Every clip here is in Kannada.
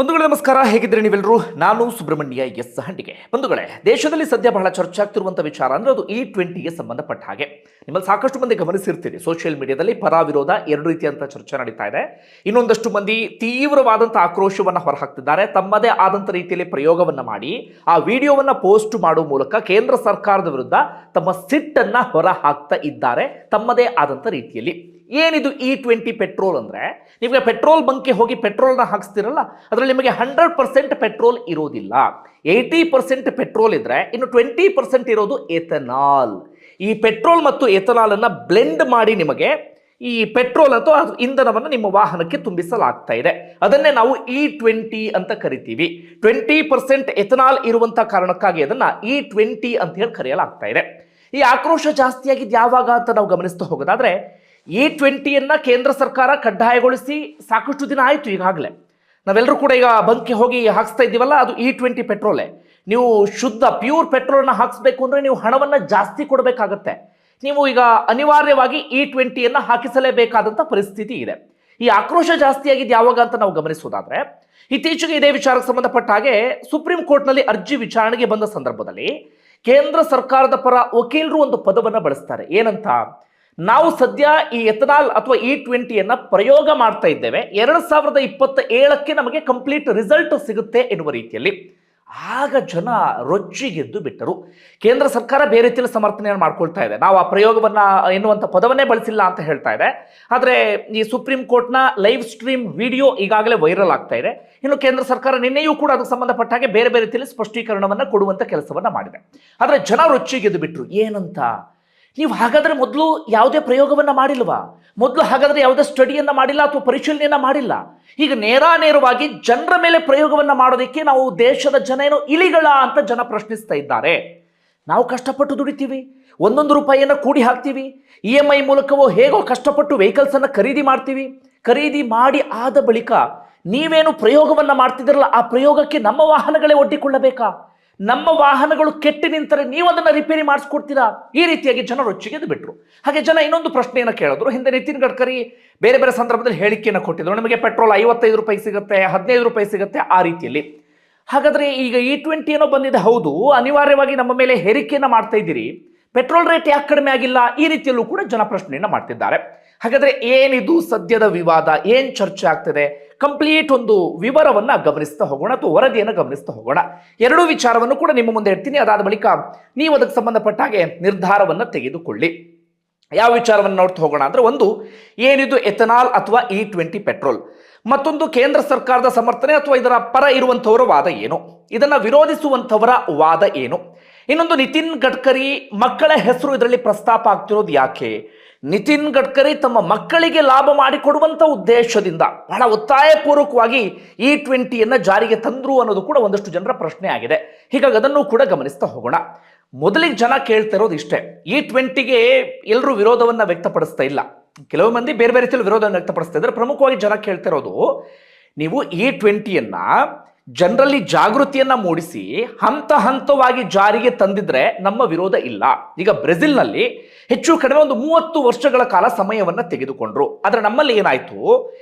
ಬಂಧುಗಳೇ ನಮಸ್ಕಾರ, ಹೇಗಿದ್ರೆ ನೀವೆಲ್ಲರೂ? ನಾನು ಸುಬ್ರಹ್ಮಣ್ಯ ಎಸ್ ಹಂಡಿಗೆ. ಬಂಧುಗಳೇ, ದೇಶದಲ್ಲಿ ಸದ್ಯ ಬಹಳ ಚರ್ಚೆ ಆಗ್ತಿರುವಂಥ ವಿಚಾರ ಅಂದ್ರೆ ಅದು E20ಗೆ ಸಂಬಂಧಪಟ್ಟ ಹಾಗೆ. ನಿಮ್ಮಲ್ಲಿ ಸಾಕಷ್ಟು ಮಂದಿ ಗಮನಿಸಿರ್ತೀರಿ, ಸೋಷಿಯಲ್ ಮೀಡಿಯಾದಲ್ಲಿ ಪರ ವಿರೋಧ ಎರಡು ರೀತಿಯಂತ ಚರ್ಚೆ ನಡೀತಾ ಇದೆ. ಇನ್ನೊಂದಷ್ಟು ಮಂದಿ ತೀವ್ರವಾದಂಥ ಆಕ್ರೋಶವನ್ನು ಹೊರಹಾಕ್ತಿದ್ದಾರೆ. ತಮ್ಮದೇ ಆದಂಥ ರೀತಿಯಲ್ಲಿ ಪ್ರಯೋಗವನ್ನ ಮಾಡಿ ಆ ವಿಡಿಯೋವನ್ನ ಪೋಸ್ಟ್ ಮಾಡುವ ಮೂಲಕ ಕೇಂದ್ರ ಸರ್ಕಾರದ ವಿರುದ್ಧ ತಮ್ಮ ಸಿಟ್ಟನ್ನ ಹೊರ ಹಾಕ್ತಾ ಇದ್ದಾರೆ ತಮ್ಮದೇ ಆದಂಥ ರೀತಿಯಲ್ಲಿ. ಏನಿದು E20 ಪೆಟ್ರೋಲ್ ಅಂದರೆ, ನಿಮಗೆ ಪೆಟ್ರೋಲ್ ಬಂಕ್ಗೆ ಹೋಗಿ ಪೆಟ್ರೋಲ್ನ ಹಾಕ್ಸ್ತಿರಲ್ಲ, ಅದರಲ್ಲಿ ನಿಮಗೆ 100% ಪೆಟ್ರೋಲ್ ಇರೋದಿಲ್ಲ. 80% ಪೆಟ್ರೋಲ್ ಇದ್ರೆ ಇನ್ನು 20% ಇರೋದು ಎಥನಾಲ್. ಈ ಪೆಟ್ರೋಲ್ ಮತ್ತು ಎಥನಾಲ್ ಅನ್ನ ಬ್ಲೆಂಡ್ ಮಾಡಿ ನಿಮಗೆ ಈ ಪೆಟ್ರೋಲ್ ಅಥವಾ ಇಂಧನವನ್ನು ನಿಮ್ಮ ವಾಹನಕ್ಕೆ ತುಂಬಿಸಲಾಗ್ತಾ ಇದೆ. ಅದನ್ನೇ ನಾವು E20 ಅಂತ ಕರಿತೀವಿ. 20% ಎಥನಾಲ್ ಇರುವಂತ ಕಾರಣಕ್ಕಾಗಿ ಅದನ್ನ E20 ಅಂತ ಹೇಳಿ ಕರೆಯಲಾಗ್ತಾ ಇದೆ. ಈ ಆಕ್ರೋಶ ಜಾಸ್ತಿಯಾಗಿದ್ದು ಯಾವಾಗ ಅಂತ ನಾವು ಗಮನಿಸ್ತಾ ಹೋಗೋದಾದ್ರೆ, E20ಯನ್ನು ಕೇಂದ್ರ ಸರ್ಕಾರ ಕಡ್ಡಾಯಗೊಳಿಸಿ ಸಾಕಷ್ಟು ದಿನ ಆಯಿತು. ಈಗಾಗಲೇ ನಾವೆಲ್ಲರೂ ಕೂಡ ಈಗ ಬಂಕ್ಗೆ ಹೋಗಿ ಹಾಕ್ಸ್ತಾ ಇದ್ದೀವಲ್ಲ, ಅದು E20 ಪೆಟ್ರೋಲೇ. ನೀವು ಶುದ್ಧ ಪ್ಯೂರ್ ಪೆಟ್ರೋಲ್ನ ಹಾಕಿಸ್ಬೇಕು ಅಂದರೆ ನೀವು ಹಣವನ್ನು ಜಾಸ್ತಿ ಕೊಡಬೇಕಾಗತ್ತೆ. ನೀವು ಈಗ ಅನಿವಾರ್ಯವಾಗಿ E20ಯನ್ನು ಹಾಕಿಸಲೇಬೇಕಾದಂಥ ಪರಿಸ್ಥಿತಿ ಇದೆ. ಈ ಆಕ್ರೋಶ ಜಾಸ್ತಿಯಾಗಿದ್ದು ಯಾವಾಗ ಅಂತ ನಾವು ಗಮನಿಸೋದಾದ್ರೆ, ಇತ್ತೀಚೆಗೆ ಇದೇ ವಿಚಾರಕ್ಕೆ ಸಂಬಂಧಪಟ್ಟ ಹಾಗೆ ಸುಪ್ರೀಂ ಕೋರ್ಟ್ನಲ್ಲಿ ಅರ್ಜಿ ವಿಚಾರಣೆಗೆ ಬಂದ ಸಂದರ್ಭದಲ್ಲಿ ಕೇಂದ್ರ ಸರ್ಕಾರದ ಪರ ವಕೀಲರು ಒಂದು ಪದವನ್ನು ಬಳಸ್ತಾರೆ. ಏನಂತ? ನಾವು ಸದ್ಯ ಈ ಎಥನಾಲ್ ಅಥವಾ E20ಯನ್ನು ಪ್ರಯೋಗ ಮಾಡ್ತಾ ಇದ್ದೇವೆ, 2027ಕ್ಕೆ ನಮಗೆ ಕಂಪ್ಲೀಟ್ ರಿಸಲ್ಟ್ ಸಿಗುತ್ತೆ ಎನ್ನುವ ರೀತಿಯಲ್ಲಿ. ಆಗ ಜನ ರೊಚ್ಚಿಗೆದ್ದು ಬಿಟ್ಟರು. ಕೇಂದ್ರ ಸರ್ಕಾರ ಬೇರೆ ರೀತಿಯಲ್ಲಿ ಸಮರ್ಥನೆಯನ್ನು ಮಾಡ್ಕೊಳ್ತಾ ಇದೆ. ನಾವು ಆ ಪ್ರಯೋಗವನ್ನ ಎನ್ನುವಂಥ ಪದವನ್ನೇ ಬಳಸಿಲ್ಲ ಅಂತ ಹೇಳ್ತಾ ಇದೆ. ಆದರೆ ಈ ಸುಪ್ರೀಂ ಕೋರ್ಟ್ನ ಲೈವ್ ಸ್ಟ್ರೀಮ್ ವಿಡಿಯೋ ಈಗಾಗಲೇ ವೈರಲ್ ಆಗ್ತಾ ಇದೆ. ಇನ್ನು ಕೇಂದ್ರ ಸರ್ಕಾರ ನಿನ್ನೆಯೂ ಕೂಡ ಅದಕ್ಕೆ ಸಂಬಂಧಪಟ್ಟ ಹಾಗೆ ಬೇರೆ ಬೇರೆ ರೀತಿಯಲ್ಲಿ ಸ್ಪಷ್ಟೀಕರಣವನ್ನು ಕೊಡುವಂಥ ಕೆಲಸವನ್ನ ಮಾಡಿದೆ. ಆದರೆ ಜನ ರೊಚ್ಚಿಗೆದ್ದು ಬಿಟ್ಟರು. ಏನಂತ? ನೀವು ಹಾಗಾದ್ರೆ ಮೊದಲು ಯಾವುದೇ ಪ್ರಯೋಗವನ್ನ ಮಾಡಿಲ್ವಾ? ಮೊದಲು ಹಾಗಾದ್ರೆ ಯಾವುದೇ ಸ್ಟಡಿಯನ್ನ ಮಾಡಿಲ್ಲ ಅಥವಾ ಪರಿಶೀಲನೆಯನ್ನ ಮಾಡಿಲ್ಲ? ಈಗ ನೇರವಾಗಿ ಜನರ ಮೇಲೆ ಪ್ರಯೋಗವನ್ನ ಮಾಡೋದಕ್ಕೆ ನಾವು ದೇಶದ ಜನ ಏನೋ ಇಲಿಗಳ ಅಂತ ಜನ ಪ್ರಶ್ನಿಸ್ತಾ ಇದ್ದಾರೆ. ನಾವು ಕಷ್ಟಪಟ್ಟು ದುಡಿತೀವಿ, ಒಂದೊಂದು ರೂಪಾಯಿಯನ್ನು ಕೂಡಿ ಹಾಕ್ತೀವಿ, EMI ಮೂಲಕವೋ ಹೇಗೋ ಕಷ್ಟಪಟ್ಟು ವೆಹಿಕಲ್ಸ್ ಅನ್ನ ಖರೀದಿ ಮಾಡ್ತೀವಿ. ಖರೀದಿ ಮಾಡಿ ಆದ ಬಳಿಕ ನೀವೇನು ಪ್ರಯೋಗವನ್ನ ಮಾಡ್ತಿದ್ದೀರಲ್ಲ, ಆ ಪ್ರಯೋಗಕ್ಕೆ ನಮ್ಮ ವಾಹನಗಳೇ ಒಡ್ಡಿಕೊಳ್ಳಬೇಕಾ? ನಮ್ಮ ವಾಹನಗಳು ಕೆಟ್ಟು ನಿಂತರೆ ನೀವು ಅದನ್ನು ರಿಪೇರಿ ಮಾಡಿಸ್ಕೊಡ್ತೀರಾ? ಈ ರೀತಿಯಾಗಿ ಜನ ರೊಚ್ಚಿಗೆದ್ದು ಬಿಟ್ಟರು. ಹಾಗೆ ಜನ ಇನ್ನೊಂದು ಪ್ರಶ್ನೆಯನ್ನು ಕೇಳಿದ್ರು. ಹಿಂದೆ ನಿತಿನ್ ಗಡ್ಕರಿ ಬೇರೆ ಬೇರೆ ಸಂದರ್ಭದಲ್ಲಿ ಹೇಳಿಕೆಯನ್ನು ಕೊಟ್ಟಿದ್ರು, ನಿಮಗೆ ಪೆಟ್ರೋಲ್ 55 ರೂಪಾಯಿ ಸಿಗುತ್ತೆ, 15 ರೂಪಾಯಿ ಸಿಗುತ್ತೆ, ಆ ರೀತಿಯಲ್ಲಿ. ಹಾಗಾದ್ರೆ ಈಗ E20 ಏನೋ ಬಂದಿದೆ, ಹೌದು, ಅನಿವಾರ್ಯವಾಗಿ ನಮ್ಮ ಮೇಲೆ ಹೇರಿಕೆಯನ್ನು ಮಾಡ್ತಾ ಇದ್ದೀರಿ, ಪೆಟ್ರೋಲ್ ರೇಟ್ ಯಾಕೆ ಕಡಿಮೆ ಆಗಿಲ್ಲ? ಈ ರೀತಿಯಲ್ಲೂ ಕೂಡ ಜನ ಪ್ರಶ್ನೆಯನ್ನು ಮಾಡ್ತಿದ್ದಾರೆ. ಹಾಗಾದ್ರೆ ಏನಿದು ಸದ್ಯದ ವಿವಾದ, ಏನ್ ಚರ್ಚೆ ಆಗ್ತಿದೆ? ಕಂಪ್ಲೀಟ್ ಒಂದು ವಿವರವನ್ನ ಗಮನಿಸ್ತಾ ಹೋಗೋಣ ಅಥವಾ ವರದಿಯನ್ನು ಗಮನಿಸ್ತಾ ಹೋಗೋಣ. ಎರಡೂ ವಿಚಾರವನ್ನು ಕೂಡ ನಿಮ್ಮ ಮುಂದೆ ಇಡ್ತೀನಿ. ಅದಾದ ಬಳಿಕ ನೀವು ಅದಕ್ಕೆ ಸಂಬಂಧಪಟ್ಟ ಹಾಗೆ ನಿರ್ಧಾರವನ್ನು ತೆಗೆದುಕೊಳ್ಳಿ. ಯಾವ ವಿಚಾರವನ್ನು ನೋಡ್ತಾ ಹೋಗೋಣ ಅಂದ್ರೆ, ಒಂದು, ಏನಿದು ಎಥನಾಲ್ ಅಥವಾ E20 ಪೆಟ್ರೋಲ್, ಮತ್ತೊಂದು ಕೇಂದ್ರ ಸರ್ಕಾರದ ಸಮರ್ಥನೆ ಅಥವಾ ಇದರ ಪರ ಇರುವಂಥವರ ವಾದ ಏನು, ಇದನ್ನ ವಿರೋಧಿಸುವಂಥವರ ವಾದ ಏನು, ಇನ್ನೊಂದು ನಿತಿನ್ ಗಡ್ಕರಿ ಮಕ್ಕಳ ಹೆಸರು ಇದರಲ್ಲಿ ಪ್ರಸ್ತಾಪ ಆಗ್ತಿರೋದು ಯಾಕೆ? ನಿತಿನ್ ಗಡ್ಕರಿ ತಮ್ಮ ಮಕ್ಕಳಿಗೆ ಲಾಭ ಮಾಡಿಕೊಡುವಂಥ ಉದ್ದೇಶದಿಂದ ಬಹಳ ಒತ್ತಾಯಪೂರ್ವಕವಾಗಿ E20ಯನ್ನು ಜಾರಿಗೆ ತಂದ್ರು ಅನ್ನೋದು ಕೂಡ ಒಂದಷ್ಟು ಜನರ ಪ್ರಶ್ನೆ ಆಗಿದೆ. ಹೀಗಾಗಿ ಅದನ್ನು ಕೂಡ ಗಮನಿಸ್ತಾ ಹೋಗೋಣ. ಮೊದಲಿಗೆ ಜನ ಕೇಳ್ತಾ ಇರೋದು ಇಷ್ಟೇ, E20ಗೆ ಎಲ್ಲರೂ ವಿರೋಧವನ್ನ ವ್ಯಕ್ತಪಡಿಸ್ತಾ ಇಲ್ಲ, ಕೆಲವು ಮಂದಿ ಬೇರೆ ಬೇರೆ ರೀತಿಯಲ್ಲಿ ವಿರೋಧವನ್ನು ವ್ಯಕ್ತಪಡಿಸ್ತಾ ಇದ್ದಾರೆ. ಪ್ರಮುಖವಾಗಿ ಜನ ಕೇಳ್ತಾ ಇರೋದು, ನೀವು E20ಯನ್ನ ಜನರಲ್ಲಿ ಜಾಗೃತಿಯನ್ನ ಮೂಡಿಸಿ ಹಂತ ಹಂತವಾಗಿ ಜಾರಿಗೆ ತಂದಿದ್ರೆ ನಮ್ಮ ವಿರೋಧ ಇಲ್ಲ. ಈಗ ಬ್ರೆಜಿಲ್ನಲ್ಲಿ ಹೆಚ್ಚು ಕಡಿಮೆ ಒಂದು 30 ವರ್ಷಗಳ ಕಾಲ ಸಮಯವನ್ನ ತೆಗೆದುಕೊಂಡ್ರು. ಆದ್ರೆ ನಮ್ಮಲ್ಲಿ ಏನಾಯ್ತು,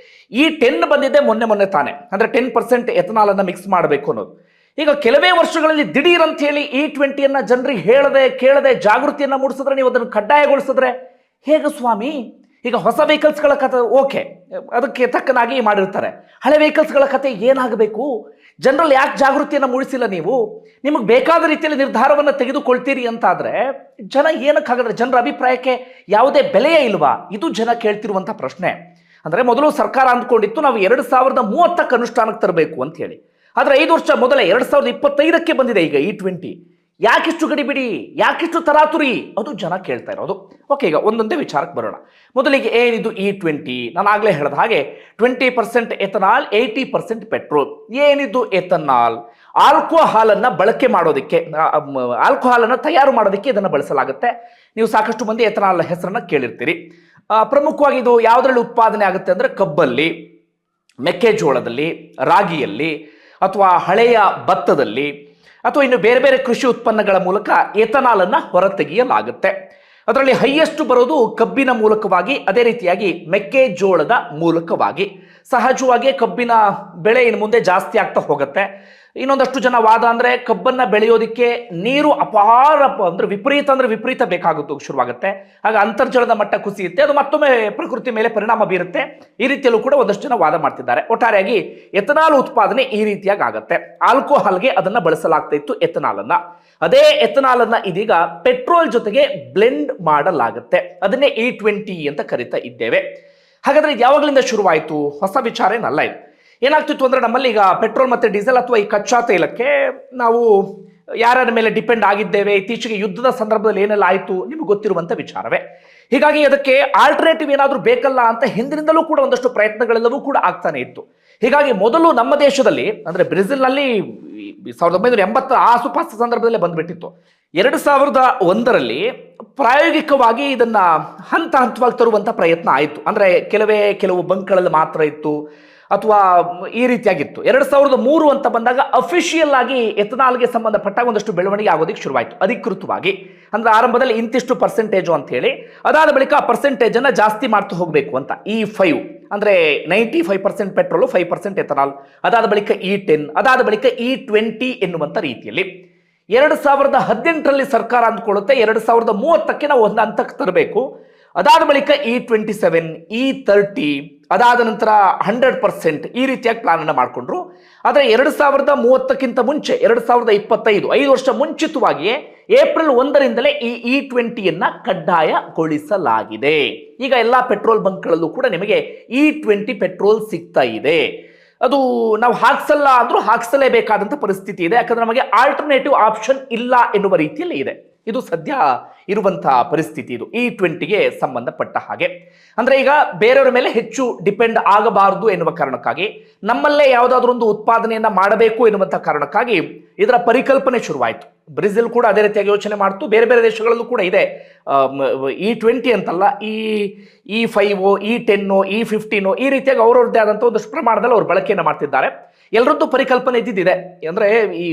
E10 ಬಂದಿದೆ ಮೊನ್ನೆ ತಾನೆ, ಅಂದ್ರೆ 10% ಎಥನಾಲ್ ಅನ್ನ ಮಿಕ್ಸ್ ಮಾಡಬೇಕು ಅನ್ನೋದು. ಈಗ ಕೆಲವೇ ವರ್ಷಗಳಲ್ಲಿ ದಿಢೀರ್ ಅಂತ ಹೇಳಿ E20ಯನ್ನ ಜನರಿಗೆ ಹೇಳದೆ ಕೇಳದೆ ಜಾಗೃತಿಯನ್ನ ಮೂಡಿಸಿದ್ರೆ, ನೀವು ಅದನ್ನು ಕಡ್ಡಾಯಗೊಳಿಸಿದ್ರೆ ಹೇಗೆ ಸ್ವಾಮಿ? ಈಗ ಹೊಸ ವೆಹಿಕಲ್ಸ್ಗಳ ಕತೆ ಓಕೆ, ಅದಕ್ಕೆ ತಕ್ಕನಾಗಿ ಮಾಡಿರ್ತಾರೆ. ಹಳೆ ವೆಹಿಕಲ್ಸ್ಗಳ ಕತೆ ಏನಾಗಬೇಕು? ಜನರಲ್ಲಿ ಯಾಕೆ ಜಾಗೃತಿಯನ್ನು ಮೂಡಿಸಿಲ್ಲ ನೀವು? ನಿಮಗೆ ಬೇಕಾದ ರೀತಿಯಲ್ಲಿ ನಿರ್ಧಾರವನ್ನು ತೆಗೆದುಕೊಳ್ತೀರಿ ಅಂತಾದರೆ ಜನ ಏನಕ್ಕೆ? ಹಾಗಾದ್ರೆ ಜನರ ಅಭಿಪ್ರಾಯಕ್ಕೆ ಯಾವುದೇ ಬೆಲೆಯೇ ಇಲ್ವಾ? ಇದು ಜನ ಕೇಳ್ತಿರುವಂಥ ಪ್ರಶ್ನೆ. ಅಂದರೆ ಮೊದಲು ಸರ್ಕಾರ ಅಂದ್ಕೊಂಡಿತ್ತು ನಾವು 2030ಕ್ಕೆ ಅನುಷ್ಠಾನಕ್ಕೆ ತರಬೇಕು ಅಂತ ಹೇಳಿ. ಆದರೆ 5 ವರ್ಷ ಮೊದಲೇ 2025ಕ್ಕೆ ಬಂದಿದೆ ಈಗ E20. ಯಾಕಿಷ್ಟು ಗಡಿಬಿಡಿ, ಯಾಕಿಷ್ಟು ತರಾತುರಿ? ಅದು ಜನ ಕೇಳ್ತಾ ಇರೋದು. ಓಕೆ, ಈಗ ಒಂದೊಂದೇ ವಿಚಾರಕ್ಕೆ ಬರೋಣ. ಮೊದಲಿಗೆ ಏನಿದು E20? ನಾನು ಆಗಲೇ ಹೇಳಿದ ಹಾಗೆ 20% ಎಥನಾಲ್, 80% ಪೆಟ್ರೋಲ್. ಏನಿದು ಎಥನಾಲ್? ಆಲ್ಕೋಹಾಲನ್ನು ಬಳಕೆ ಮಾಡೋದಕ್ಕೆ, ಆಲ್ಕೋಹಾಲನ್ನು ತಯಾರು ಮಾಡೋದಕ್ಕೆ ಇದನ್ನು ಬಳಸಲಾಗುತ್ತೆ. ನೀವು ಸಾಕಷ್ಟು ಮಂದಿ ಎಥನಾಲ್ ಹೆಸರನ್ನು ಕೇಳಿರ್ತೀರಿ. ಪ್ರಮುಖವಾಗಿ ಇದು ಯಾವುದರಲ್ಲಿ ಉತ್ಪಾದನೆ ಆಗುತ್ತೆ ಅಂದರೆ, ಕಬ್ಬಲ್ಲಿ, ಮೆಕ್ಕೆಜೋಳದಲ್ಲಿ, ರಾಗಿಯಲ್ಲಿ, ಅಥವಾ ಹಳೆಯ ಭತ್ತದಲ್ಲಿ, ಅಥವಾ ಇನ್ನು ಬೇರೆ ಬೇರೆ ಕೃಷಿ ಉತ್ಪನ್ನಗಳ ಮೂಲಕ ಎಥನಾಲ್ ಅನ್ನ ಹೊರತೆಗೆಯಲಾಗುತ್ತೆ. ಅದರಲ್ಲಿ ಹೈಯೆಸ್ಟ್ ಬರೋದು ಕಬ್ಬಿನ ಮೂಲಕವಾಗಿ, ಅದೇ ರೀತಿಯಾಗಿ ಮೆಕ್ಕೆಜೋಳದ ಮೂಲಕವಾಗಿ. ಸಹಜವಾಗಿ ಕಬ್ಬಿನ ಬೆಳೆ ಇನ್ನು ಮುಂದೆ ಜಾಸ್ತಿ ಆಗ್ತಾ ಹೋಗುತ್ತೆ. ಇನ್ನೊಂದಷ್ಟು ಜನ ವಾದ ಅಂದ್ರೆ ಕಬ್ಬನ್ನ ಬೆಳೆಯೋದಿಕ್ಕೆ ನೀರು ಅಪಾರ ಅಂದ್ರೆ ವಿಪರೀತ ಬೇಕಾಗುತ್ತೆ ಶುರುವಾಗುತ್ತೆ. ಆಗ ಅಂತರ್ಜಲದ ಮಟ್ಟ ಕುಸಿಯುತ್ತೆ, ಅದು ಮತ್ತೊಮ್ಮೆ ಪ್ರಕೃತಿ ಮೇಲೆ ಪರಿಣಾಮ ಬೀರುತ್ತೆ. ಈ ರೀತಿಯಲ್ಲೂ ಕೂಡ ಒಂದಷ್ಟು ಜನ ವಾದ ಮಾಡ್ತಿದ್ದಾರೆ. ಒಟ್ಟಾರೆಯಾಗಿ ಎಥನಾಲ್ ಉತ್ಪಾದನೆ ಈ ರೀತಿಯಾಗಿ ಆಗತ್ತೆ. ಆಲ್ಕೋಹಾಲ್ಗೆ ಅದನ್ನ ಬಳಸಲಾಗ್ತಾ ಇತ್ತು ಎಥನಾಲ್ ಅನ್ನ. ಅದೇ ಎಥನಾಲ್ ಅನ್ನ ಇದೀಗ ಪೆಟ್ರೋಲ್ ಜೊತೆಗೆ ಬ್ಲೆಂಡ್ ಮಾಡಲಾಗುತ್ತೆ. ಅದನ್ನೇ E20 ಅಂತ ಕರಿತಾ ಇದ್ದೇವೆ. ಹಾಗಾದ್ರೆ ಇದು ಯಾವಾಗಲಿಂದ ಶುರುವಾಯಿತು? ಹೊಸ ವಿಚಾರ ಏನಲ್ಲ ಇದು. ಏನಾಗ್ತಿತ್ತು ಅಂದ್ರೆ ನಮ್ಮಲ್ಲಿ ಈಗ ಪೆಟ್ರೋಲ್ ಮತ್ತೆ ಡೀಸೆಲ್ ಅಥವಾ ಈ ಕಚ್ಚಾ ತೈಲಕ್ಕೆ ನಾವು ಯಾರ್ಯಾರ ಮೇಲೆ ಡಿಪೆಂಡ್ ಆಗಿದ್ದೇವೆ, ಇತ್ತೀಚೆಗೆ ಯುದ್ಧದ ಸಂದರ್ಭದಲ್ಲಿ ಏನೆಲ್ಲ ಆಯಿತು ನಿಮಗೆ ಗೊತ್ತಿರುವಂತ ವಿಚಾರವೇ. ಹೀಗಾಗಿ ಅದಕ್ಕೆ ಆಲ್ಟರ್ನೇಟಿವ್ ಏನಾದರೂ ಬೇಕಲ್ಲ ಅಂತ ಹಿಂದಿನಿಂದಲೂ ಕೂಡ ಒಂದಷ್ಟು ಪ್ರಯತ್ನಗಳೆಲ್ಲವೂ ಕೂಡ ಆಗ್ತಾನೆ ಇತ್ತು. ಹೀಗಾಗಿ ಮೊದಲು ನಮ್ಮ ದೇಶದಲ್ಲಿ ಅಂದ್ರೆ ಬ್ರೆಜಿಲ್ನಲ್ಲಿ 1980 ಆಸುಪಾಸು ಸಂದರ್ಭದಲ್ಲೇ ಬಂದ್ಬಿಟ್ಟಿತ್ತು. 2001ರಲ್ಲಿ ಪ್ರಾಯೋಗಿಕವಾಗಿ ಇದನ್ನ ಹಂತ ಹಂತವಾಗಿ ತರುವಂತ ಪ್ರಯತ್ನ ಆಯಿತು. ಅಂದ್ರೆ ಕೆಲವು ಬಂಕ್ಗಳಲ್ಲಿ ಮಾತ್ರ ಇತ್ತು ಅಥವಾ ಈ ರೀತಿಯಾಗಿತ್ತು. 2003 ಅಂತ ಬಂದಾಗ ಅಫಿಷಿಯಲ್ ಆಗಿ ಎಥನಾಲ್ಗೆ ಸಂಬಂಧಪಟ್ಟಾಗ ಒಂದಷ್ಟು ಬೆಳವಣಿಗೆ ಆಗೋದಕ್ಕೆ ಶುರುವಾಯಿತು ಅಧಿಕೃತವಾಗಿ. ಅಂದ್ರೆ ಆರಂಭದಲ್ಲಿ ಇಂತಿಷ್ಟು ಪರ್ಸೆಂಟೇಜು ಅಂತ ಹೇಳಿ, ಅದಾದ ಬಳಿಕ ಆ ಪರ್ಸೆಂಟೇಜ್ ಅನ್ನ ಜಾಸ್ತಿ ಮಾಡ್ತಾ ಹೋಗಬೇಕು ಅಂತ. E5 ಅಂದ್ರೆ 95% ಪೆಟ್ರೋಲು, 5% ಎಥನಾಲ್, ಅದಾದ ಬಳಿಕ E10, ಅದಾದ ಬಳಿಕ E20 ಎನ್ನುವಂತ ರೀತಿಯಲ್ಲಿ 2018ರಲ್ಲಿ ಸರ್ಕಾರ ಅಂದ್ಕೊಳ್ಳುತ್ತೆ 2030ಕ್ಕೆ ನಾವು ಒಂದು ಹಂತಕ್ಕೆ ತರಬೇಕು. ಅದಾದ ಬಳಿಕ E27, E30, ಅದಾದ ನಂತರ 100% ಈ ರೀತಿಯಾಗಿ ಪ್ಲಾನ್ ಅನ್ನು ಮಾಡಿಕೊಂಡ್ರು. ಆದರೆ 2030ಕ್ಕಿಂತ ಮುಂಚೆ 2025 5 ವರ್ಷ ಮುಂಚಿತವಾಗಿಯೇ ಏಪ್ರಿಲ್ 1ರಿಂದಲೇ ಈ E20ಯನ್ನ ಕಡ್ಡಾಯಗೊಳಿಸಲಾಗಿದೆ. ಈಗ ಎಲ್ಲಾ ಪೆಟ್ರೋಲ್ ಬಂಕ್ಗಳಲ್ಲೂ ಕೂಡ ನಿಮಗೆ E20 ಪೆಟ್ರೋಲ್ ಸಿಗ್ತಾ ಇದೆ. ಅದು ನಾವು ಹಾಕ್ಸಲ್ಲ ಅಂದ್ರೂ ಹಾಕ್ಸಲೇಬೇಕಾದಂತ ಪರಿಸ್ಥಿತಿ ಇದೆ. ಯಾಕಂದ್ರೆ ನಮಗೆ ಆಲ್ಟರ್ನೇಟಿವ್ ಆಪ್ಷನ್ ಇಲ್ಲ ಎನ್ನುವ ರೀತಿಯಲ್ಲಿ ಇದೆ. ಇದು ಸದ್ಯ ಇರುವಂತಹ ಪರಿಸ್ಥಿತಿ. ಇದು E20ಗೆ ಸಂಬಂಧಪಟ್ಟ ಹಾಗೆ. ಅಂದ್ರೆ ಈಗ ಬೇರೆಯವರ ಮೇಲೆ ಹೆಚ್ಚು ಡಿಪೆಂಡ್ ಆಗಬಾರದು ಎನ್ನುವ ಕಾರಣಕ್ಕಾಗಿ, ನಮ್ಮಲ್ಲೇ ಯಾವುದಾದ್ರೂ ಒಂದು ಉತ್ಪಾದನೆಯನ್ನ ಮಾಡಬೇಕು ಎನ್ನುವಂತ ಕಾರಣಕ್ಕಾಗಿ ಇದರ ಪರಿಕಲ್ಪನೆ ಶುರುವಾಯಿತು. ಬ್ರೆಜಿಲ್ ಕೂಡ ಅದೇ ರೀತಿಯಾಗಿ ಯೋಚನೆ ಮಾಡ್ತು. ಬೇರೆ ಬೇರೆ ದೇಶಗಳಲ್ಲೂ ಕೂಡ ಇದೆ. E20 ಅಂತಲ್ಲ, E5, E10, E15 ಈ ರೀತಿಯಾಗಿ ಅವರವ್ರದ್ದೇ ಆದಂಥ ಒಂದಷ್ಟು ಪ್ರಮಾಣದಲ್ಲಿ ಅವರು ಬಳಕೆಯನ್ನು ಮಾಡ್ತಿದ್ದಾರೆ. ಎಲ್ಲರದ್ದು ಪರಿಕಲ್ಪನೆ ಇದ್ದಿದ್ದಿದೆ. ಅಂದ್ರೆ ಈ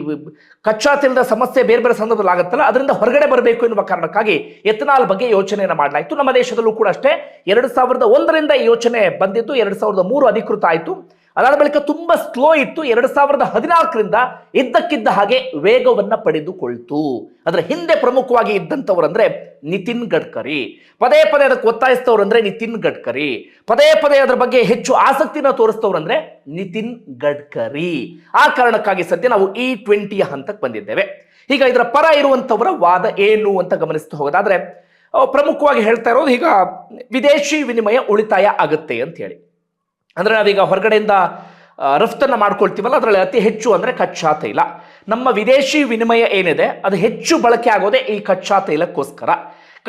ಕಚ್ಚಾ ತೈಲದ ಸಮಸ್ಯೆ ಬೇರೆ ಬೇರೆ ಸಂದರ್ಭದಲ್ಲಿ ಆಗುತ್ತಲ್ಲ, ಅದರಿಂದ ಹೊರಗಡೆ ಬರಬೇಕು ಎನ್ನುವ ಕಾರಣಕ್ಕಾಗಿ ಎಥನಾಲ್ ಬಗ್ಗೆ ಯೋಚನೆಯನ್ನು ಮಾಡಲಾಯಿತು. ನಮ್ಮ ದೇಶದಲ್ಲೂ ಕೂಡ ಅಷ್ಟೇ 2001ರಿಂದ ಈ ಯೋಚನೆ ಬಂದಿದ್ದು. 2003 ಅಧಿಕೃತ ಆಯಿತು. ಅದಾದ ಬಳಿಕ ತುಂಬಾ ಸ್ಲೋ ಇತ್ತು. 2014ರಿಂದ ಇದ್ದಕ್ಕಿದ್ದ ಹಾಗೆ ವೇಗವನ್ನ ಪಡೆದುಕೊಳ್ತು. ಅದರ ಹಿಂದೆ ಪ್ರಮುಖವಾಗಿ ಇದ್ದಂಥವ್ರು ಅಂದ್ರೆ ನಿತಿನ್ ಗಡ್ಕರಿ. ಪದೇ ಅದಕ್ಕೆ ಒತ್ತಾಯಿಸ್ತವ್ರು ಅಂದ್ರೆ ನಿತಿನ್ ಗಡ್ಕರಿ. ಪದೇ ಅದರ ಬಗ್ಗೆ ಹೆಚ್ಚು ಆಸಕ್ತಿನ ತೋರಿಸ್ತವ್ರು ಅಂದ್ರೆ ನಿತಿನ್ ಗಡ್ಕರಿ. ಆ ಕಾರಣಕ್ಕಾಗಿ ಸದ್ಯ ನಾವು E20ಯ ಹಂತಕ್ಕೆ ಬಂದಿದ್ದೇವೆ. ಈಗ ಇದರ ಪರ ಇರುವಂತವರ ವಾದ ಏನು ಅಂತ ಗಮನಿಸ್ತಾ ಹೋಗೋದಾದ್ರೆ, ಪ್ರಮುಖವಾಗಿ ಹೇಳ್ತಾ ಇರೋದು ಈಗ ವಿದೇಶಿ ವಿನಿಮಯ ಉಳಿತಾಯ ಆಗುತ್ತೆ ಅಂತ ಹೇಳಿ. ಅಂದ್ರೆ ನಾವೀಗ ಹೊರಗಡೆಯಿಂದ ರಫ್ತನ್ನ ಮಾಡ್ಕೊಳ್ತೀವಲ್ಲ, ಅದರಲ್ಲಿ ಅತಿ ಹೆಚ್ಚು ಅಂದ್ರೆ ಕಚ್ಚಾ ತೈಲ. ನಮ್ಮ ವಿದೇಶಿ ವಿನಿಮಯ ಏನಿದೆ ಅದು ಹೆಚ್ಚು ಬಳಕೆ ಆಗೋದೇ ಈ ಕಚ್ಚಾ ತೈಲಕ್ಕೋಸ್ಕರ.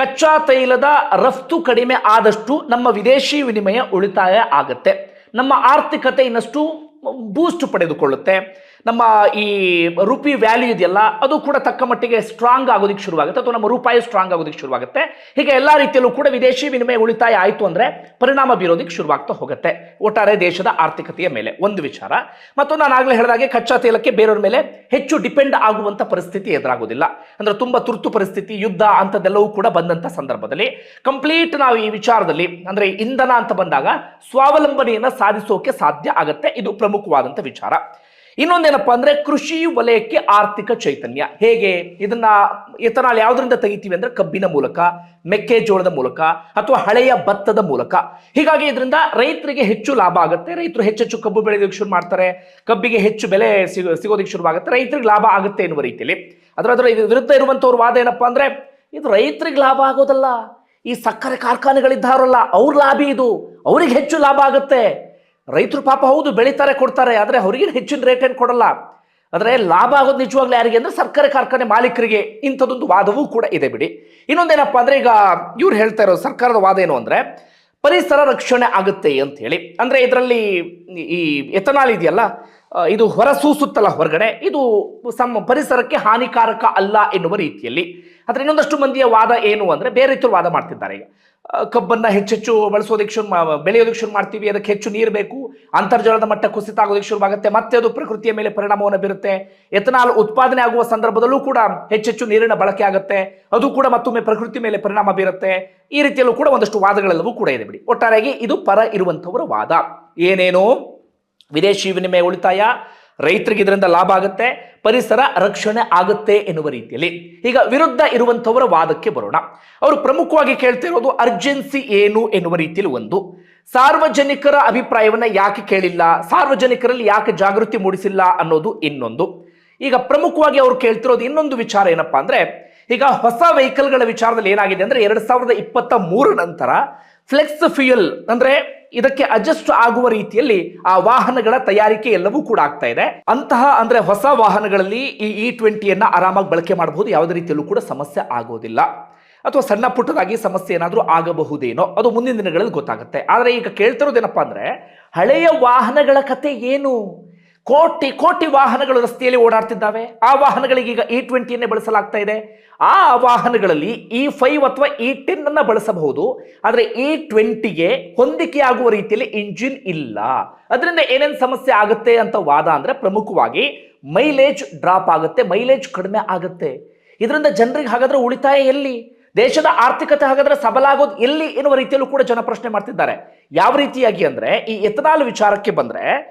ಕಚ್ಚಾ ತೈಲದ ರಫ್ತು ಕಡಿಮೆ ಆದಷ್ಟು ನಮ್ಮ ವಿದೇಶಿ ವಿನಿಮಯ ಉಳಿತಾಯ ಆಗುತ್ತೆ. ನಮ್ಮ ಆರ್ಥಿಕತೆ ಇನ್ನಷ್ಟು ಬೂಸ್ಟ್ ಪಡೆದುಕೊಳ್ಳುತ್ತೆ. ನಮ್ಮ ಈ ರುಪಿ ವ್ಯಾಲ್ಯೂ ಇದೆಯಲ್ಲ ಅದು ಕೂಡ ತಕ್ಕ ಮಟ್ಟಿಗೆ ಸ್ಟ್ರಾಂಗ್ ಆಗೋದಕ್ಕೆ ಶುರುವಾಗುತ್ತೆ, ಅಥವಾ ನಮ್ಮ ರೂಪಾಯಿ ಸ್ಟ್ರಾಂಗ್ ಆಗೋದಕ್ಕೆ ಶುರುವಾಗುತ್ತೆ. ಹೀಗೆ ಎಲ್ಲಾ ರೀತಿಯಲ್ಲೂ ಕೂಡ ವಿದೇಶಿ ವಿನಿಮಯ ಉಳಿತಾಯ ಆಯಿತು ಅಂದ್ರೆ ಪರಿಣಾಮ ಬೀರೋದಕ್ಕೆ ಶುರುವಾಗ್ತಾ ಹೋಗುತ್ತೆ ಒಟ್ಟಾರೆ ದೇಶದ ಆರ್ಥಿಕತೆಯ ಮೇಲೆ. ಒಂದು ವಿಚಾರ. ಮತ್ತೊಂದು, ನಾನು ಆಗಲೇ ಹೇಳಿದಾಗೆ ಕಚ್ಚಾ ತೈಲಕ್ಕೆ ಬೇರೆಯವ್ರ ಮೇಲೆ ಹೆಚ್ಚು ಡಿಪೆಂಡ್ ಆಗುವಂತ ಪರಿಸ್ಥಿತಿ ಎದುರಾಗೋದಿಲ್ಲ. ಅಂದ್ರೆ ತುಂಬಾ ತುರ್ತು ಪರಿಸ್ಥಿತಿ, ಯುದ್ಧ ಅಂತದೆಲ್ಲವೂ ಕೂಡ ಬಂದಂತ ಸಂದರ್ಭದಲ್ಲಿ ಕಂಪ್ಲೀಟ್ ನಾವು ಈ ವಿಚಾರದಲ್ಲಿ ಅಂದ್ರೆ ಇಂಧನ ಅಂತ ಬಂದಾಗ ಸ್ವಾವಲಂಬನೆಯನ್ನ ಸಾಧಿಸೋಕೆ ಸಾಧ್ಯ ಆಗತ್ತೆ. ಇದು ಪ್ರಮುಖವಾದಂತ ವಿಚಾರ. ಇನ್ನೊಂದೇನಪ್ಪ ಅಂದ್ರೆ ಕೃಷಿ ವಲಯಕ್ಕೆ ಆರ್ಥಿಕ ಚೈತನ್ಯ. ಹೇಗೆ ಇದನ್ನ ಎಥನಾಲ್ ಯಾವುದರಿಂದ ತೆಗಿತೀವಿ ಅಂದ್ರೆ ಕಬ್ಬಿನ ಮೂಲಕ, ಮೆಕ್ಕೆಜೋಳದ ಮೂಲಕ, ಅಥವಾ ಹಳೆಯ ಭತ್ತದ ಮೂಲಕ. ಹೀಗಾಗಿ ಇದರಿಂದ ರೈತರಿಗೆ ಹೆಚ್ಚು ಲಾಭ ಆಗುತ್ತೆ. ರೈತರು ಹೆಚ್ಚೆಚ್ಚು ಕಬ್ಬು ಬೆಳೆಯೋದಕ್ಕೆ ಶುರು ಮಾಡ್ತಾರೆ, ಕಬ್ಬಿಗೆ ಹೆಚ್ಚು ಬೆಲೆ ಸಿಗೋದಕ್ಕೆ ಶುರುವಾಗುತ್ತೆ, ರೈತರಿಗೆ ಲಾಭ ಆಗುತ್ತೆ ಎನ್ನುವ ರೀತಿಯಲ್ಲಿ. ಅದರ ವಿರುದ್ಧ ಇರುವಂತವ್ರ ವಾದ ಏನಪ್ಪಾ ಅಂದ್ರೆ, ಇದು ರೈತರಿಗೆ ಲಾಭ ಆಗೋದಲ್ಲ, ಈ ಸಕ್ಕರೆ ಕಾರ್ಖಾನೆಗಳಿದ್ದಾರಲ್ಲ ಅವ್ರ ಲಾಭ ಇದು, ಅವ್ರಿಗೆ ಹೆಚ್ಚು ಲಾಭ ಆಗುತ್ತೆ. ರೈತರು ಪಾಪ ಹೌದು ಬೆಳೀತಾರೆ, ಕೊಡ್ತಾರೆ, ಆದರೆ ಅವರಿಗೆ ಹೆಚ್ಚಿನ ರೇಟ್ ಏನು ಕೊಡಲ್ಲ. ಆದರೆ ಲಾಭ ಆಗೋದು ನಿಜವಾಗ್ಲೂ ಯಾರಿಗೆ ಅಂದ್ರೆ ಸಕ್ಕರೆ ಕಾರ್ಖಾನೆ ಮಾಲೀಕರಿಗೆ. ಇಂಥದ್ದೊಂದು ವಾದವೂ ಕೂಡ ಇದೆ ಬಿಡಿ. ಇನ್ನೊಂದೇನಪ್ಪ ಅಂದ್ರೆ, ಈಗ ಇವ್ರು ಹೇಳ್ತಾ ಇರೋ ಸರ್ಕಾರದ ವಾದ ಏನು ಅಂದ್ರೆ ಪರಿಸರ ರಕ್ಷಣೆ ಆಗುತ್ತೆ ಅಂತ ಹೇಳಿ. ಅಂದ್ರೆ ಇದರಲ್ಲಿ ಈ ಎಥನಾಲ್ ಇದೆಯಲ್ಲ, ಇದು ಹೊರಸೂಸುತ್ತಲ್ಲ ಹೊರಗಡೆ, ಇದು ಪರಿಸರಕ್ಕೆ ಹಾನಿಕಾರಕ ಅಲ್ಲ ಎನ್ನುವ ರೀತಿಯಲ್ಲಿ. ಆದರೆ ಇನ್ನೊಂದಷ್ಟು ಮಂದಿಯ ವಾದ ಏನು ಅಂದ್ರೆ ಬೇರೆ ರೀತಿಯ ವಾದ ಮಾಡ್ತಿದ್ದಾರೆ. ಈಗ ಕಬ್ಬನ್ನ ಹೆಚ್ಚೆಚ್ಚು ಬಳಸೋದಕ್ಕೆ ಬೆಳೆಯೋದಕ್ಕೆ ಶುರು ಮಾಡ್ತೀವಿ, ಅದಕ್ಕೆ ಹೆಚ್ಚು ನೀರು ಬೇಕು, ಅಂತರ್ಜಲದ ಮಟ್ಟ ಕುಸಿತ ಆಗೋದಕ್ಕೆ ಶುರುವಾಗುತ್ತೆ, ಮತ್ತೆ ಅದು ಪ್ರಕೃತಿಯ ಮೇಲೆ ಪರಿಣಾಮವನ್ನು ಬೀರುತ್ತೆ. ಎಥನಾಲ್ ಉತ್ಪಾದನೆ ಆಗುವ ಸಂದರ್ಭದಲ್ಲೂ ಕೂಡ ಹೆಚ್ಚೆಚ್ಚು ನೀರಿನ ಬಳಕೆ ಆಗುತ್ತೆ, ಅದು ಕೂಡ ಮತ್ತೊಮ್ಮೆ ಪ್ರಕೃತಿ ಮೇಲೆ ಪರಿಣಾಮ ಬೀರುತ್ತೆ. ಈ ರೀತಿಯಲ್ಲೂ ಕೂಡ ಒಂದಷ್ಟು ವಾದಗಳೆಲ್ಲವೂ ಕೂಡ ಇದೆ ಬಿಡಿ. ಒಟ್ಟಾರೆಯಾಗಿ ಇದು ಪರ ಇರುವಂತವರ ವಾದ. ಏನೇನು ವಿದೇಶಿ ವಿನಿಮಯ ಉಳಿತಾಯ, ರೈತರಿಗೆ ಇದರಿಂದ ಲಾಭ ಆಗುತ್ತೆ, ಪರಿಸರ ರಕ್ಷಣೆ ಆಗುತ್ತೆ ಎನ್ನುವ ರೀತಿಯಲ್ಲಿ. ಈಗ ವಿರುದ್ಧ ಇರುವಂತವರ ವಾದಕ್ಕೆ ಬರೋಣ. ಅವರು ಪ್ರಮುಖವಾಗಿ ಕೇಳ್ತಿರೋದು ಅರ್ಜೆನ್ಸಿ ಏನು ಎನ್ನುವ ರೀತಿಯಲ್ಲಿ ಒಂದು, ಸಾರ್ವಜನಿಕರ ಅಭಿಪ್ರಾಯವನ್ನ ಯಾಕೆ ಕೇಳಿಲ್ಲ, ಸಾರ್ವಜನಿಕರಲ್ಲಿ ಯಾಕೆ ಜಾಗೃತಿ ಮೂಡಿಸಿಲ್ಲ ಅನ್ನೋದು ಇನ್ನೊಂದು. ಈಗ ಪ್ರಮುಖವಾಗಿ ಅವರು ಕೇಳ್ತಿರೋದು ಇನ್ನೊಂದು ವಿಚಾರ ಏನಪ್ಪಾ ಅಂದ್ರೆ, ಈಗ ಹೊಸ ವೆಹಿಕಲ್ಗಳ ವಿಚಾರದಲ್ಲಿ ಏನಾಗಿದೆ ಅಂದ್ರೆ 2023 ನಂತರ ಫ್ಲೆಕ್ಸ್ ಫ್ಯೂಯಲ್ ಅಂದ್ರೆ ಇದಕ್ಕೆ ಅಡ್ಜಸ್ಟ್ ಆಗುವ ರೀತಿಯಲ್ಲಿ ಆ ವಾಹನಗಳ ತಯಾರಿಕೆ ಎಲ್ಲವೂ ಕೂಡ ಆಗ್ತಾ ಇದೆ. ಅಂತಹ ಅಂದ್ರೆ ಹೊಸ ವಾಹನಗಳಲ್ಲಿ ಈ E20 ಆರಾಮಾಗಿ ಬಳಕೆ ಮಾಡಬಹುದು, ಯಾವುದೇ ರೀತಿಯಲ್ಲೂ ಕೂಡ ಸಮಸ್ಯೆ ಆಗೋದಿಲ್ಲ. ಅಥವಾ ಸಣ್ಣ ಪುಟ್ಟದಾಗಿ ಸಮಸ್ಯೆ ಏನಾದರೂ ಆಗಬಹುದೇನೋ ಅದು ಮುಂದಿನ ದಿನಗಳಲ್ಲಿ ಗೊತ್ತಾಗುತ್ತೆ. ಆದರೆ ಈಗ ಕೇಳ್ತಿರೋದೇನಪ್ಪಾ ಅಂದ್ರೆ, ಹಳೆಯ ವಾಹನಗಳ ಕತೆ ಏನು? ಕೋಟಿ ಕೋಟಿ ವಾಹನಗಳು ರಸ್ತೆಯಲ್ಲಿ ಓಡಾಡ್ತಿದ್ದಾವೆ. ಆ ವಾಹನಗಳಿಗೆ ಈಗ E20 ಬಳಸಲಾಗ್ತಾ ಇದೆ. ಆ ವಾಹನಗಳಲ್ಲಿ E5 ಅಥವಾ E10 ಬಳಸಬಹುದು. ಆದರೆ E20ಗೆ ಹೊಂದಿಕೆ ಆಗುವ ರೀತಿಯಲ್ಲಿ ಇಂಜಿನ್ ಇಲ್ಲ. ಅದರಿಂದ ಏನೇನು ಸಮಸ್ಯೆ ಆಗುತ್ತೆ ಅಂತ ವಾದ ಅಂದ್ರೆ, ಪ್ರಮುಖವಾಗಿ ಮೈಲೇಜ್ ಡ್ರಾಪ್ ಆಗುತ್ತೆ, ಮೈಲೇಜ್ ಕಡಿಮೆ ಆಗುತ್ತೆ. ಇದರಿಂದ ಜನರಿಗೆ ಹಾಗಾದ್ರೆ ಉಳಿತಾಯ ಎಲ್ಲಿ? ದೇಶದ ಆರ್ಥಿಕತೆ ಹಾಗಾದ್ರೆ ಸಬಲಾಗೋದು ಎಲ್ಲಿ ಎನ್ನುವ ರೀತಿಯಲ್ಲೂ ಕೂಡ ಜನ ಪ್ರಶ್ನೆ ಮಾಡ್ತಿದ್ದಾರೆ. ಯಾವ ರೀತಿಯಾಗಿ ಅಂದ್ರೆ, ಈ ಎಥನಾಲ್ ವಿಚಾರಕ್ಕೆ ಬಂದ್ರೆ,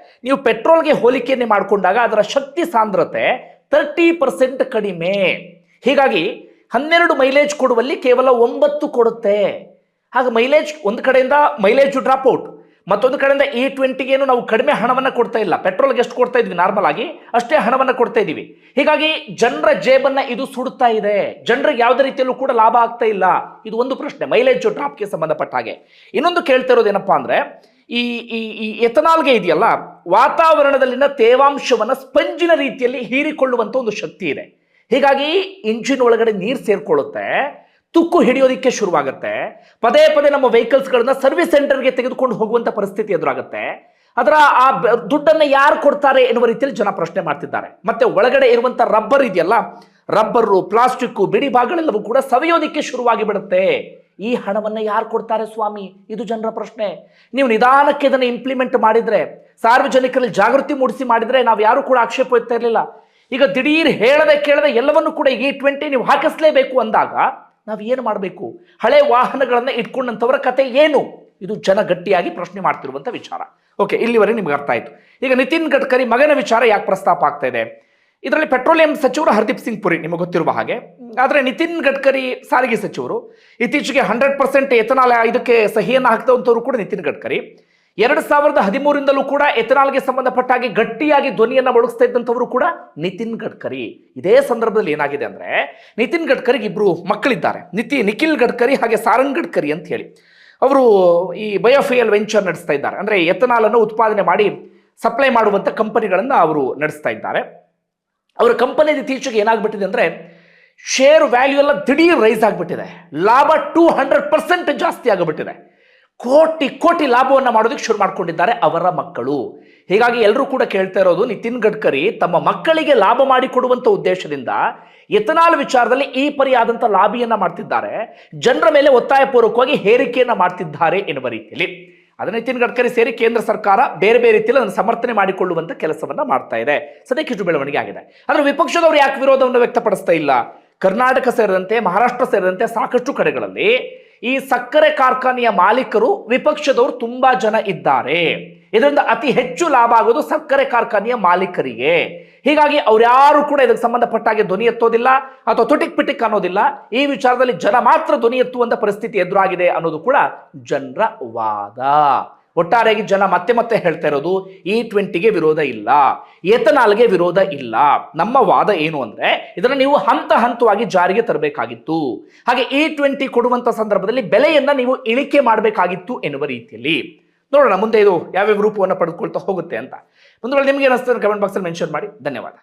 ನೀವು ಪೆಟ್ರೋಲ್ಗೆ ಹೋಲಿಕೆಯನ್ನೇ ಮಾಡಿಕೊಂಡಾಗ ಅದರ ಶಕ್ತಿ ಸಾಂದ್ರತೆ 30% ಕಡಿಮೆ. ಹೀಗಾಗಿ 12 ಮೈಲೇಜ್ ಕೊಡುವಲ್ಲಿ ಕೇವಲ 9 ಕೊಡುತ್ತೆ. ಹಾಗೆ ಮೈಲೇಜ್ ಒಂದು ಕಡೆಯಿಂದ ಮೈಲೇಜ್ ಡ್ರಾಪ್ ಔಟ್, ಮತ್ತೊಂದು ಕಡೆಯಿಂದ E20ಗೆ ನಾವು ಕಡಿಮೆ ಹಣವನ್ನ ಕೊಡ್ತಾ ಇಲ್ಲ. ಪೆಟ್ರೋಲ್ಗೆ ಎಷ್ಟು ಕೊಡ್ತಾ ಇದ್ವಿ ನಾರ್ಮಲ್ ಆಗಿ ಅಷ್ಟೇ ಹಣವನ್ನ ಕೊಡ್ತಾ ಇದೀವಿ. ಹೀಗಾಗಿ ಜನರ ಜೇಬನ್ನ ಇದು ಸುಡುತ್ತಾ ಇದೆ, ಜನರಿಗೆ ಯಾವುದೇ ರೀತಿಯಲ್ಲೂ ಕೂಡ ಲಾಭ ಆಗ್ತಾ ಇಲ್ಲ. ಇದು ಒಂದು ಪ್ರಶ್ನೆ ಮೈಲೇಜ್ ಡ್ರಾಪ್ಗೆ ಸಂಬಂಧಪಟ್ಟ ಹಾಗೆ. ಇನ್ನೊಂದು ಕೇಳ್ತಾ ಇರೋದೇನಪ್ಪಾ ಅಂದ್ರೆ, ಈ ಎಥನಾಲ್ಗೆ ಇದೆಯಲ್ಲ, ವಾತಾವರಣದಲ್ಲಿನ ತೇವಾಂಶವನ್ನ ಸ್ಪಂಜಿನ ರೀತಿಯಲ್ಲಿ ಹೀರಿಕೊಳ್ಳುವಂತ ಒಂದು ಶಕ್ತಿ ಇದೆ. ಹೀಗಾಗಿ ಇಂಜಿನ್ ಒಳಗಡೆ ನೀರು ಸೇರ್ಕೊಳ್ಳುತ್ತೆ, ತುಕ್ಕು ಹಿಡಿಯೋದಿಕ್ಕೆ ಶುರುವಾಗುತ್ತೆ. ಪದೇ ಪದೇ ನಮ್ಮ ವೆಹಿಕಲ್ಸ್ಗಳನ್ನ ಸರ್ವಿಸ್ ಸೆಂಟರ್ಗೆ ತೆಗೆದುಕೊಂಡು ಹೋಗುವಂತ ಪರಿಸ್ಥಿತಿ ಎದುರಾಗುತ್ತೆ. ಅದರ ಆ ದುಡ್ಡನ್ನ ಯಾರು ಕೊಡ್ತಾರೆ ಎನ್ನುವ ರೀತಿಯಲ್ಲಿ ಜನ ಪ್ರಶ್ನೆ ಮಾಡ್ತಿದ್ದಾರೆ. ಮತ್ತೆ ಒಳಗಡೆ ಇರುವಂತ ರಬ್ಬರ್ ಇದೆಯಲ್ಲ, ರಬ್ಬರು, ಪ್ಲಾಸ್ಟಿಕ್, ಬಿಡಿ ಭಾಗಗಳೆಲ್ಲವೂ ಕೂಡ ಸವಿಯೋದಿಕ್ಕೆ ಶುರುವಾಗಿ ಬಿಡುತ್ತೆ. ಈ ಹಣವನ್ನ ಯಾರು ಕೊಡ್ತಾರೆ ಸ್ವಾಮಿ? ಇದು ಜನರ ಪ್ರಶ್ನೆ. ನೀವು ನಿಧಾನಕ್ಕೆ ಇದನ್ನು ಇಂಪ್ಲಿಮೆಂಟ್ ಮಾಡಿದ್ರೆ, ಸಾರ್ವಜನಿಕರಲ್ಲಿ ಜಾಗೃತಿ ಮೂಡಿಸಿ ಮಾಡಿದ್ರೆ ನಾವು ಯಾರು ಕೂಡ ಆಕ್ಷೇಪ ಇರ್ತಾ ಇರಲಿಲ್ಲ. ಈಗ ದಿಢೀರ್ ಹೇಳದೆ ಕೇಳದೆ ಎಲ್ಲವನ್ನೂ ಕೂಡ E20 ನೀವು ಹಾಕಿಸ್ಲೇಬೇಕು ಅಂದಾಗ ನಾವು ಏನು ಮಾಡಬೇಕು? ಹಳೆ ವಾಹನಗಳನ್ನ ಇಟ್ಕೊಂಡಂಥವರ ಕತೆ ಏನು? ಇದು ಜನ ಗಟ್ಟಿಯಾಗಿ ಪ್ರಶ್ನೆ ಮಾಡ್ತಿರುವಂತ ವಿಚಾರ. ಓಕೆ, ಇಲ್ಲಿವರೆಗೆ ನಿಮ್ಗೆ ಅರ್ಥ ಆಯ್ತು. ಈಗ ನಿತಿನ್ ಗಡ್ಕರಿ ಮಗನ ವಿಚಾರ ಯಾಕೆ ಪ್ರಸ್ತಾಪ ಆಗ್ತಾ ಇದೆ? ಇದರಲ್ಲಿ ಪೆಟ್ರೋಲಿಯಂ ಸಚಿವರು ಹರ್ದೀಪ್ ಸಿಂಗ್ ಪುರಿ ನಿಮಗೆ ಗೊತ್ತಿರುವ ಹಾಗೆ. ಆದರೆ ನಿತಿನ್ ಗಡ್ಕರಿ ಸಾರಿಗೆ ಸಚಿವರು, ಇತ್ತೀಚೆಗೆ 100% ಎಥನಾಲ್ ಇದಕ್ಕೆ ಸಹಿಯನ್ನು ಹಾಕ್ತವಂಥವ್ರು ಕೂಡ ನಿತಿನ್ ಗಡ್ಕರಿ. 2013ರಿಂದಲೂ ಕೂಡ ಎಥನಾಲ್ಗೆ ಸಂಬಂಧಪಟ್ಟ ಹಾಗೆ ಗಟ್ಟಿಯಾಗಿ ಧ್ವನಿಯನ್ನ ಮೊಳಗಿಸ್ತಾ ಇದ್ದಂಥವರು ಕೂಡ ನಿತಿನ್ ಗಡ್ಕರಿ. ಇದೇ ಸಂದರ್ಭದಲ್ಲಿ ಏನಾಗಿದೆ ಅಂದ್ರೆ, ನಿತಿನ್ ಗಡ್ಕರಿಗೆ ಇಬ್ರು ಮಕ್ಕಳಿದ್ದಾರೆ, ನಿಖಿಲ್ ಗಡ್ಕರಿ ಹಾಗೆ ಸಾರಂಗ್ ಗಡ್ಕರಿ ಅಂತ ಹೇಳಿ. ಅವರು ಈ ಬಯೋಫ್ಯೂಯಲ್ ವೆಂಚರ್ ನಡೆಸ್ತಾ ಇದ್ದಾರೆ. ಅಂದ್ರೆ ಎಥನಾಲ್ ಅನ್ನು ಉತ್ಪಾದನೆ ಮಾಡಿ ಸಪ್ಲೈ ಮಾಡುವಂತ ಕಂಪನಿಗಳನ್ನ ಅವರು ನಡೆಸ್ತಾ ಇದ್ದಾರೆ. ಅವರ ಕಂಪನಿ ಇತ್ತೀಚೆಗೆ ಏನಾಗ್ಬಿಟ್ಟಿದೆ ಅಂದ್ರೆ, ಶೇರ್ ವ್ಯಾಲ್ಯೂ ಎಲ್ಲ ದಿಢೀರ್ ರೈಸ್ ಆಗಿಬಿಟ್ಟಿದೆ, ಲಾಭ 200% ಜಾಸ್ತಿ ಆಗಿಬಿಟ್ಟಿದೆ. ಕೋಟಿ ಕೋಟಿ ಲಾಭವನ್ನು ಮಾಡೋದಕ್ಕೆ ಶುರು ಮಾಡ್ಕೊಂಡಿದ್ದಾರೆ ಅವರ ಮಕ್ಕಳು. ಹೀಗಾಗಿ ಎಲ್ಲರೂ ಕೂಡ ಕೇಳ್ತಾ ಇರೋದು, ನಿತಿನ್ ಗಡ್ಕರಿ ತಮ್ಮ ಮಕ್ಕಳಿಗೆ ಲಾಭ ಮಾಡಿಕೊಡುವಂತ ಉದ್ದೇಶದಿಂದ ಎಥನಾಲ್ ವಿಚಾರದಲ್ಲಿ ಈ ಪರಿಯಾದಂಥ ಲಾಬಿಯನ್ನ ಮಾಡ್ತಿದ್ದಾರೆ, ಜನರ ಮೇಲೆ ಒತ್ತಾಯಪೂರ್ವಕವಾಗಿ ಹೇರಿಕೆಯನ್ನ ಮಾಡ್ತಿದ್ದಾರೆ ಎನ್ನುವ ರೀತಿಯಲ್ಲಿ. ಅದನ್ನ ನಿತಿನ್ ಗಡ್ಕರಿ ಸೇರಿ ಕೇಂದ್ರ ಸರ್ಕಾರ ಬೇರೆ ಬೇರೆ ರೀತಿಯಲ್ಲಿ ಅದನ್ನು ಸಮರ್ಥನೆ ಮಾಡಿಕೊಳ್ಳುವಂತ ಕೆಲಸವನ್ನ ಮಾಡ್ತಾ ಇದೆ. ಸದ್ಯಕ್ಕೆ ಇಷ್ಟು ಬೆಳವಣಿಗೆ ಆಗಿದೆ. ಆದ್ರೆ ವಿಪಕ್ಷದವರು ಯಾಕೆ ವಿರೋಧವನ್ನು ವ್ಯಕ್ತಪಡಿಸ್ತಾ ಇಲ್ಲ? ಕರ್ನಾಟಕ ಸೇರಿದಂತೆ ಮಹಾರಾಷ್ಟ್ರ ಸೇರಿದಂತೆ ಸಾಕಷ್ಟು ಕಡೆಗಳಲ್ಲಿ ಈ ಸಕ್ಕರೆ ಕಾರ್ಖಾನೆಯ ಮಾಲೀಕರು ವಿಪಕ್ಷದವರು ತುಂಬಾ ಜನ ಇದ್ದಾರೆ. ಇದರಿಂದ ಅತಿ ಹೆಚ್ಚು ಲಾಭ ಆಗೋದು ಸಕ್ಕರೆ ಕಾರ್ಖಾನೆಯ ಮಾಲೀಕರಿಗೆ. ಹೀಗಾಗಿ ಅವ್ರ್ಯಾರು ಕೂಡ ಇದಕ್ಕೆ ಸಂಬಂಧಪಟ್ಟಾಗೆ ಧ್ವನಿ ಎತ್ತೋದಿಲ್ಲ ಅಥವಾ ತುಟಿಕ್ ಪಿಟಿಕ್ ಅನ್ನೋದಿಲ್ಲ. ಈ ವಿಚಾರದಲ್ಲಿ ಜನ ಮಾತ್ರ ಧ್ವನಿ ಎತ್ತುವಂತ ಪರಿಸ್ಥಿತಿ ಎದುರಾಗಿದೆ ಅನ್ನೋದು ಕೂಡ ಜನರ ವಾದ. ಒಟ್ಟಾರೆಯಾಗಿ ಜನ ಮತ್ತೆ ಮತ್ತೆ ಹೇಳ್ತಾ ಇರೋದು, E20ಗೆ ವಿರೋಧ ಇಲ್ಲ, ಎಥನಾಲ್ಗೆ ವಿರೋಧ ಇಲ್ಲ. ನಮ್ಮ ವಾದ ಏನು ಅಂದ್ರೆ, ಇದನ್ನ ನೀವು ಹಂತ ಹಂತವಾಗಿ ಜಾರಿಗೆ ತರಬೇಕಾಗಿತ್ತು. ಹಾಗೆ E20 ಕೊಡುವಂತ ಸಂದರ್ಭದಲ್ಲಿ ಬೆಲೆಯನ್ನ ನೀವು ಇಳಿಕೆ ಮಾಡಬೇಕಾಗಿತ್ತು ಎನ್ನುವ ರೀತಿಯಲ್ಲಿ. ನೋಡೋಣ ಮುಂದೆ ಇದು ಯಾವ್ಯಾವ ರೂಪವನ್ನು ಪಡೆದುಕೊಳ್ತಾ ಹೋಗುತ್ತೆ ಅಂತ. ಒಂದು ವೇಳೆ ನಿಮ್ಗೆ ಏನಿಸ್ತದೆ ಕಮೆಂಟ್ ಬಾಕ್ಸ್ ಅಲ್ಲಿ ಮೆನ್ಷನ್ ಮಾಡಿ. ಧನ್ಯವಾದ.